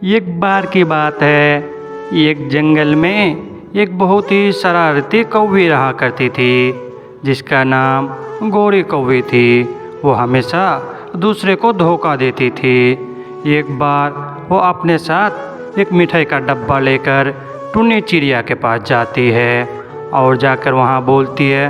एक बार की बात है, एक जंगल में एक बहुत ही शरारती कौवी रहा करती थी, जिसका नाम गोरी कौवी थी। वो हमेशा दूसरे को धोखा देती थी। एक बार वो अपने साथ एक मिठाई का डब्बा लेकर टुनी चिड़िया के पास जाती है और जाकर वहाँ बोलती है,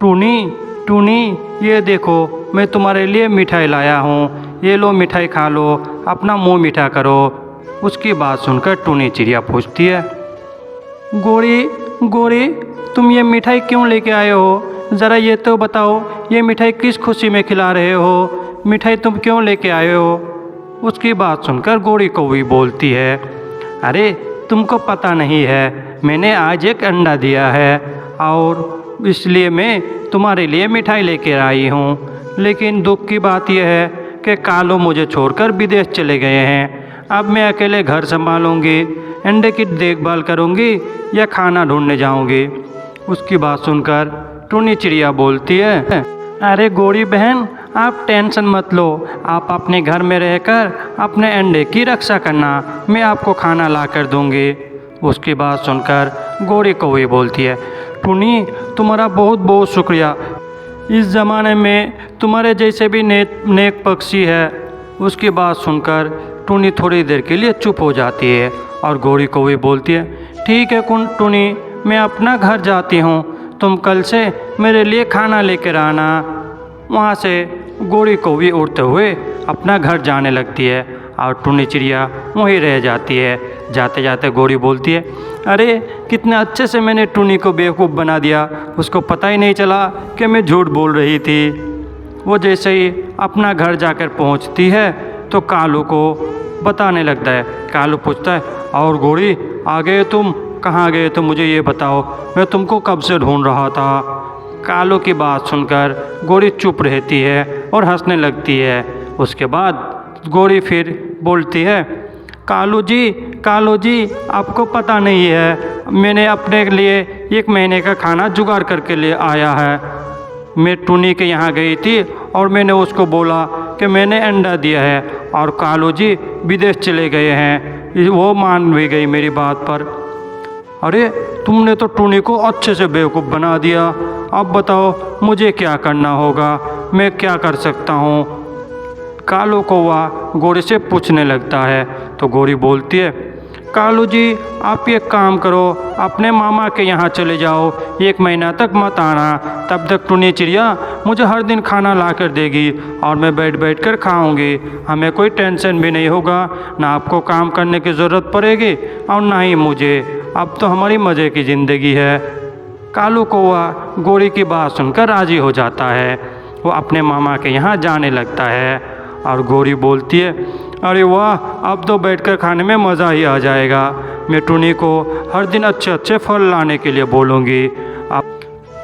टुनी टुनी, ये देखो मैं तुम्हारे लिए मिठाई लाया हूँ, ये लो मिठाई खा लो, अपना मुंह मीठा करो। उसकी बात सुनकर टुनी चिड़िया पूछती है, गोरी गोरी, तुम ये मिठाई क्यों लेके आए हो? ज़रा ये तो बताओ, ये मिठाई किस खुशी में खिला रहे हो? मिठाई तुम क्यों लेके आए हो? उसकी बात सुनकर गोरी कौवी बोलती है, अरे तुमको पता नहीं है, मैंने आज एक अंडा दिया है और इसलिए मैं तुम्हारे लिए मिठाई लेकर आई हूँ। लेकिन दुख की बात यह है कि कालो मुझे छोड़कर विदेश चले गए हैं। अब मैं अकेले घर संभालूंगी, अंडे की देखभाल करूंगी या खाना ढूंढने जाऊंगी। उसकी बात सुनकर टुनी चिड़िया बोलती है, अरे गोरी बहन, आप टेंशन मत लो, आप अपने घर में रहकर अपने अंडे की रक्षा करना, मैं आपको खाना ला कर दूंगी। उसकी बात सुनकर गोरी कौवी बोलती है, टुनी तुम्हारा बहुत बहुत शुक्रिया, इस ज़माने में तुम्हारे जैसे भी नेक पक्षी है। उसकी बात सुनकर टुनी थोड़ी देर के लिए चुप हो जाती है और गोरी कौवी बोलती है, ठीक है टुनी, मैं अपना घर जाती हूँ, तुम कल से मेरे लिए खाना लेकर आना। वहाँ से गोरी कौवी उड़ते हुए अपना घर जाने लगती है और टुनी चिड़िया वहीं रह जाती है। जाते जाते गोरी बोलती है, अरे कितने अच्छे से मैंने टुनी को बेवकूफ़ बना दिया, उसको पता ही नहीं चला कि मैं झूठ बोल रही थी। वो जैसे ही अपना घर जाकर पहुंचती है तो कालू को बताने लगता है। कालू पूछता है, और गोरी आ गए तुम, कहाँ गए तुम, मुझे ये बताओ, मैं तुमको कब से ढूंढ रहा था। कालू की बात सुनकर गोरी चुप रहती है और हंसने लगती है। उसके बाद गोरी फिर बोलती है, कालू जी, आपको पता नहीं है, मैंने अपने लिए 1 महीने का खाना जुगाड़ करके ले आया है। मैं टुनी के यहाँ गई थी और मैंने उसको बोला कि मैंने अंडा दिया है और कालू जी विदेश चले गए हैं। वो मान भी गई मेरी बात पर। अरे तुमने तो टुनी को अच्छे से बेवकूफ़ बना दिया, अब बताओ मुझे क्या करना होगा, मैं क्या कर सकता हूँ? कालू कौवा गोरी से पूछने लगता है तो गोरी बोलती है, कालू जी आप एक काम करो, अपने मामा के यहाँ चले जाओ, 1 महीना तक मत आना, तब तक टुनी चिड़िया मुझे हर दिन खाना ला कर देगी और मैं बैठ बैठ कर खाऊँगी। हमें कोई टेंशन भी नहीं होगा, ना आपको काम करने की ज़रूरत पड़ेगी और ना ही मुझे। अब तो हमारी मज़े की ज़िंदगी है। कालू कौवा गोरी की बात सुनकर राज़ी हो जाता है। वो अपने मामा के यहाँ जाने लगता है और गोरी बोलती है, अरे वाह, अब तो बैठकर खाने में मज़ा ही आ जाएगा। मैं टुनी को हर दिन अच्छे अच्छे फल लाने के लिए बोलूँगी। अब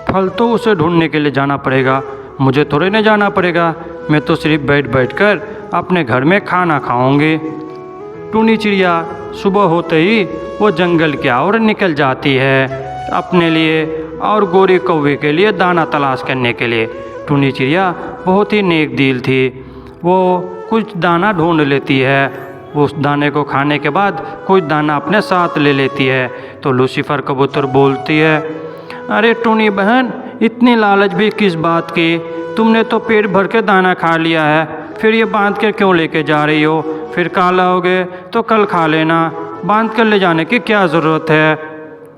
फल तो उसे ढूंढने के लिए जाना पड़ेगा, मुझे थोड़े न जाना पड़ेगा, मैं तो सिर्फ बैठ बैठ कर अपने घर में खाना खाऊँगी। टुनी चिड़िया सुबह होते ही वो जंगल की ओर निकल जाती है अपने लिए और गोरी कौवे के लिए दाना तलाश करने के लिए। टुनी चिड़िया बहुत ही नेक दिल थी। वो कुछ दाना ढूंढ लेती है, उस दाने को खाने के बाद कुछ दाना अपने साथ ले लेती है। तो लूसीफर कबूतर बोलती है, अरे टुनी बहन, इतनी लालच भी किस बात की, तुमने तो पेट भर के दाना खा लिया है, फिर ये बांध कर क्यों लेके जा रही हो? फिर काला हो गए तो कल खा लेना, बांध कर ले जाने की क्या ज़रूरत है?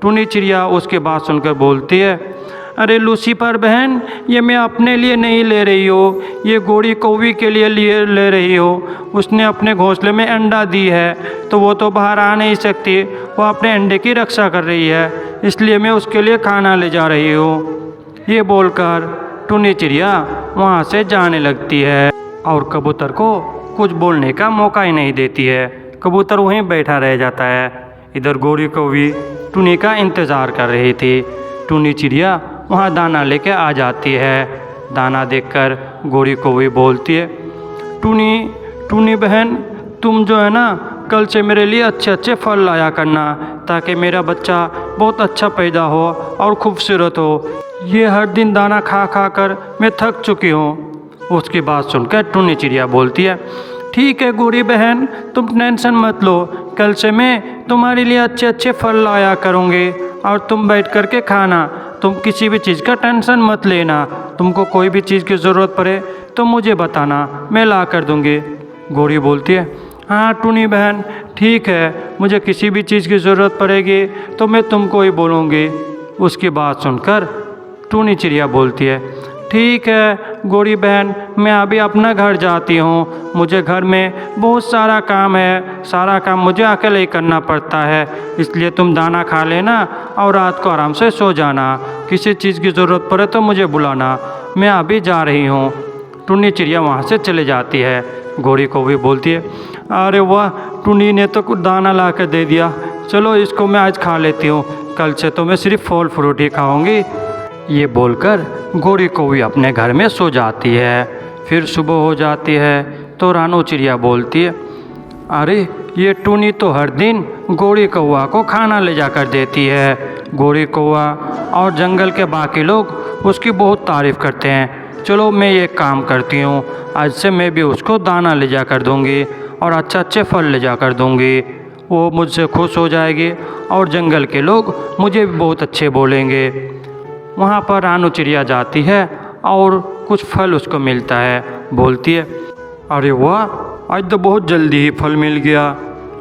टुनी चिड़िया उसकी बात सुनकर बोलती है, अरे लूसीफर बहन, ये मैं अपने लिए नहीं ले रही हो, ये गोरी कौवी के लिए ले रही हो। उसने अपने घोंसले में अंडा दी है तो वो तो बाहर आ नहीं सकती, वो अपने अंडे की रक्षा कर रही है, इसलिए मैं उसके लिए खाना ले जा रही हूँ। ये बोलकर टुनी चिड़िया वहाँ से जाने लगती है और कबूतर को कुछ बोलने का मौका ही नहीं देती है। कबूतर वहीं बैठा रह जाता है। इधर गोरी कौवी टुनी का इंतज़ार कर रही थी। टुनी चिड़िया वहाँ दाना लेके आ जाती है। दाना देखकर गोरी कौवी बोलती है, टुनी बहन, तुम जो है ना, कल से मेरे लिए अच्छे अच्छे फल लाया करना, ताकि मेरा बच्चा बहुत अच्छा पैदा हो और खूबसूरत हो। ये हर दिन दाना खा खा कर मैं थक चुकी हूँ। उसकी बात सुनकर टुनी चिड़िया बोलती है, ठीक है गोरी बहन, तुम टेंशन मत लो, कल से मैं तुम्हारे लिए अच्छे अच्छे फल लाया करूँगी और तुम बैठ कर के खाना। तुम किसी भी चीज़ का टेंशन मत लेना, तुमको कोई भी चीज़ की ज़रूरत पड़े तो मुझे बताना, मैं ला कर दूँगी। गोरी बोलती है, हाँ टूनी बहन ठीक है, मुझे किसी भी चीज़ की ज़रूरत पड़ेगी तो मैं तुमको ही बोलूँगी। उसकी बात सुनकर टूनी चिड़िया बोलती है, ठीक है गोरी बहन, मैं अभी अपना घर जाती हूँ, मुझे घर में बहुत सारा काम है, सारा काम मुझे अकेले ही करना पड़ता है, इसलिए तुम दाना खा लेना और रात को आराम से सो जाना, किसी चीज़ की ज़रूरत पड़े तो मुझे बुलाना, मैं अभी जा रही हूँ। टूनी चिड़िया वहाँ से चले जाती है। गोरी कौवी बोलती है, अरे वाह, टूनी ने तो कुछ दाना ला कर दे दिया, चलो इसको मैं आज खा लेती हूँ, कल से तो मैं सिर्फ फल फ्रूट ही खाऊंगी। ये बोलकर गोरी कौवी अपने घर में सो जाती है। फिर सुबह हो जाती है तो रानू चिड़िया बोलती है, अरे ये टूनी तो हर दिन गोरी कौवा को खाना ले जाकर देती है। गोरी कौवा और जंगल के बाकी लोग उसकी बहुत तारीफ़ करते हैं, चलो मैं ये काम करती हूँ, आज से मैं भी उसको दाना ले जा कर दूँगी और अच्छे अच्छे फल ले जा कर दूँगी, वो मुझसे खुश हो जाएगी और जंगल के लोग मुझे भी बहुत अच्छे बोलेंगे। वहाँ पर रानू चिड़िया जाती है और कुछ फल उसको मिलता है। बोलती है, अरे वाह, आज तो बहुत जल्दी ही फल मिल गया,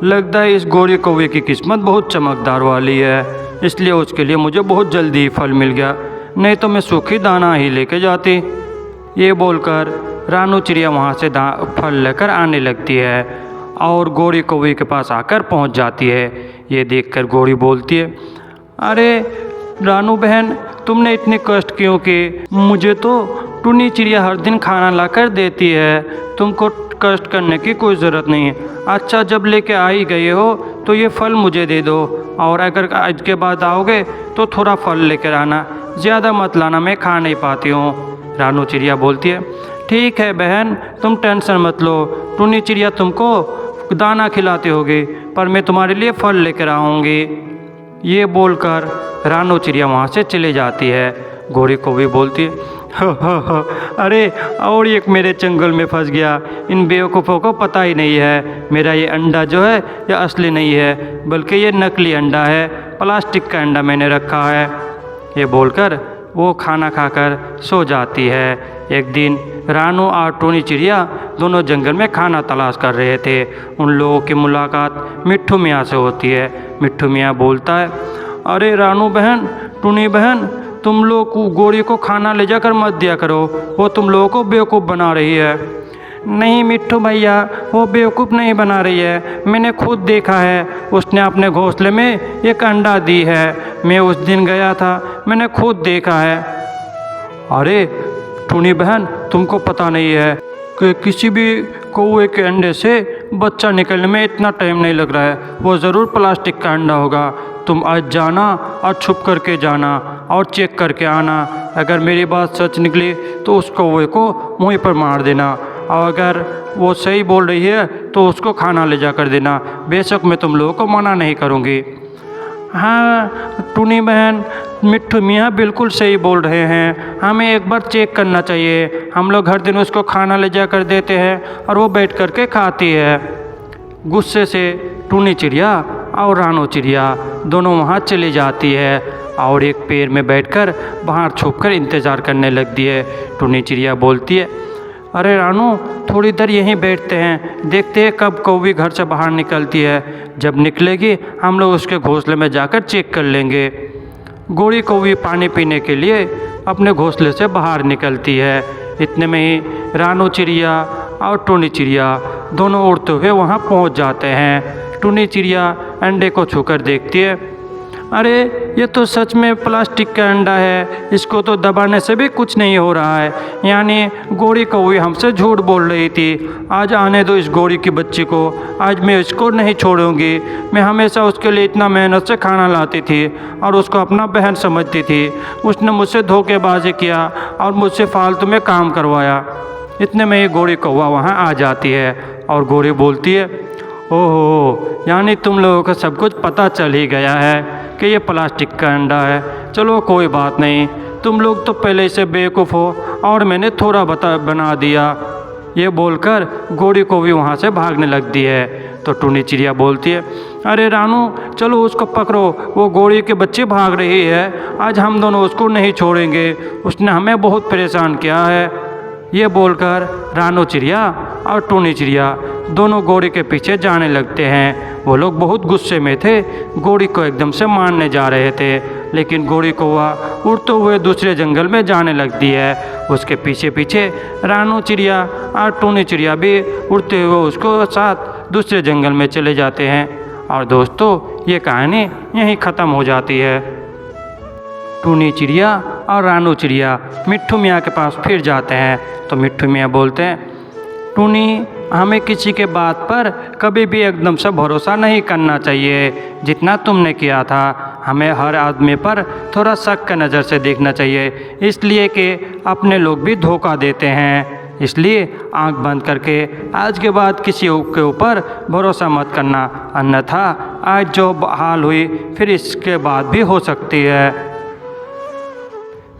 लगता है इस गोरी कौवे की किस्मत बहुत चमकदार वाली है, इसलिए उसके लिए मुझे बहुत जल्दी ही फल मिल गया, नहीं तो मैं सूखी दाना ही लेके जाती। ये बोलकर रानू चिड़िया वहाँ से फल लेकर आने लगती है और गोरी कौवे के पास आकर पहुँच जाती है। ये देखकर गोरी बोलती है, अरे रानू बहन, तुमने इतने कष्ट क्यों किए, मुझे तो टूनी चिड़िया हर दिन खाना लाकर देती है, तुमको कष्ट करने की कोई ज़रूरत नहीं है। अच्छा, जब लेके आ ही गए हो तो ये फल मुझे दे दो, और अगर आज के बाद आओगे तो थोड़ा फल लेकर आना, ज़्यादा मत लाना, मैं खा नहीं पाती हूँ। रानू चिड़िया बोलती है, ठीक है बहन, तुम टेंशन मत लो, टूनी चिड़िया तुमको दाना खिलाते होगी, पर मैं तुम्हारे लिए फल लेकर आऊँगी। ये बोलकर रानू चिड़िया वहाँ से चले जाती है। गोरी कौवी बोलती है, अरे और एक मेरे चंगुल में फंस गया, इन बेवकूफ़ों को पता ही नहीं है मेरा ये अंडा जो है ये असली नहीं है, बल्कि ये नकली अंडा है, प्लास्टिक का अंडा मैंने रखा है। ये बोलकर वो खाना खाकर सो जाती है। एक दिन रानू और टूनी चिड़िया दोनों जंगल में खाना तलाश कर रहे थे। उन लोगों की मुलाकात मिट्ठू मियाँ से होती है। मिट्ठू मियाँ बोलता है, अरे रानू बहन, टूनी बहन, तुम लोग गोरी को खाना ले जाकर मत दिया करो, वो तुम लोगों को बेवकूफ़ बना रही है। नहीं मिट्ठू भैया, वो बेवकूफ़ नहीं बना रही है, मैंने खुद देखा है, उसने अपने घोंसले में एक अंडा दी है, मैं उस दिन गया था, मैंने खुद देखा है। अरे टूनी बहन, तुमको पता नहीं है कि किसी भी कौवे के अंडे से बच्चा निकलने में इतना टाइम नहीं लग रहा है, वो ज़रूर प्लास्टिक का अंडा होगा। तुम आज जाना और छुप करके जाना और चेक करके आना, अगर मेरी बात सच निकली तो उस कौवे को वहीं पर मार देना, और अगर वो सही बोल रही है तो उसको खाना ले जा कर देना, बेशक मैं तुम लोगों को मना नहीं करूँगी। हाँ टूनी बहन, मिट्ठू मियाँ बिल्कुल सही बोल रहे हैं, हमें एक बार चेक करना चाहिए, हम लोग हर दिन उसको खाना ले जा कर देते हैं और वो बैठ कर के खाती है। गुस्से से टूनी चिड़िया और रानू चिड़िया दोनों वहाँ चली जाती है और एक पेड़ में बैठकर बाहर छुपकर इंतज़ार करने लगती है। टूनी चिड़िया बोलती है, अरे रानू, थोड़ी देर यहीं बैठते हैं, देखते हैं कब कौवी घर से बाहर निकलती है, जब निकलेगी हम लोग उसके घोंसले में जाकर चेक कर लेंगे। गोरी कौवी पानी पीने के लिए अपने घोंसले से बाहर निकलती है। इतने में ही रानू चिड़िया और टूनी चिड़िया दोनों उड़ते हुए वहाँ पहुँच जाते हैं। टूनी चिड़िया अंडे को छूकर देखती है, अरे ये तो सच में प्लास्टिक का अंडा है, इसको तो दबाने से भी कुछ नहीं हो रहा है, यानी गोरी कौवी हमसे झूठ बोल रही थी। आज आने दो इस गोरी की बच्ची को, आज मैं इसको नहीं छोड़ूंगी। मैं हमेशा उसके लिए इतना मेहनत से खाना लाती थी और उसको अपना बहन समझती थी, उसने मुझसे धोखेबाजी किया और मुझसे फालतू में काम करवाया। इतने में ही गोरी कौवा वहाँ आ जाती है और गोरी बोलती है, ओहो, यानी तुम लोगों को सब कुछ पता चल ही गया है कि ये प्लास्टिक का अंडा है। चलो कोई बात नहीं, तुम लोग तो पहले से बेवकूफ़ हो और मैंने थोड़ा बना दिया। ये बोलकर घोड़ी को भी वहाँ से भागने लगती है। तो टूनी चिड़िया बोलती है, अरे रानू चलो उसको पकड़ो, वो घोड़ी के बच्चे भाग रही है, आज हम दोनों उसको नहीं छोड़ेंगे, उसने हमें बहुत परेशान किया है। ये बोलकर रानू चिड़िया और टूनी चिड़िया दोनों घोड़ी के पीछे जाने लगते हैं। वो लोग बहुत गुस्से में थे, घोड़ी को एकदम से मारने जा रहे थे, लेकिन घोड़ी को वह उड़ते हुए दूसरे जंगल में जाने लगती है। उसके पीछे पीछे रानू चिड़िया और टूनी चिड़िया भी उड़ते हुए उसको साथ दूसरे जंगल में चले जाते हैं। और दोस्तों ये कहानी यहीं ख़त्म हो जाती है। टूनी चिड़िया और रानू चिड़िया मिट्ठू मियाँ के पास फिर जाते हैं। तो मिट्ठू मियाँ बोलते हैं, टूनी हमें किसी के बात पर कभी भी एकदम से भरोसा नहीं करना चाहिए, जितना तुमने किया था। हमें हर आदमी पर थोड़ा शक की नज़र से देखना चाहिए, इसलिए कि अपने लोग भी धोखा देते हैं। इसलिए आंख बंद करके आज के बाद किसी के ऊपर भरोसा मत करना, अन्यथा आज जो हाल हुई फिर इसके बाद भी हो सकती है।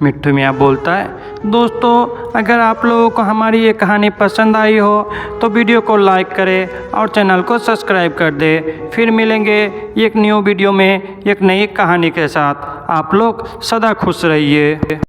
मिट्ठू मियाँ बोलता है, दोस्तों अगर आप लोगों को हमारी ये कहानी पसंद आई हो तो वीडियो को लाइक करें और चैनल को सब्सक्राइब कर दें। फिर मिलेंगे एक न्यू वीडियो में एक नई कहानी के साथ। आप लोग सदा खुश रहिए।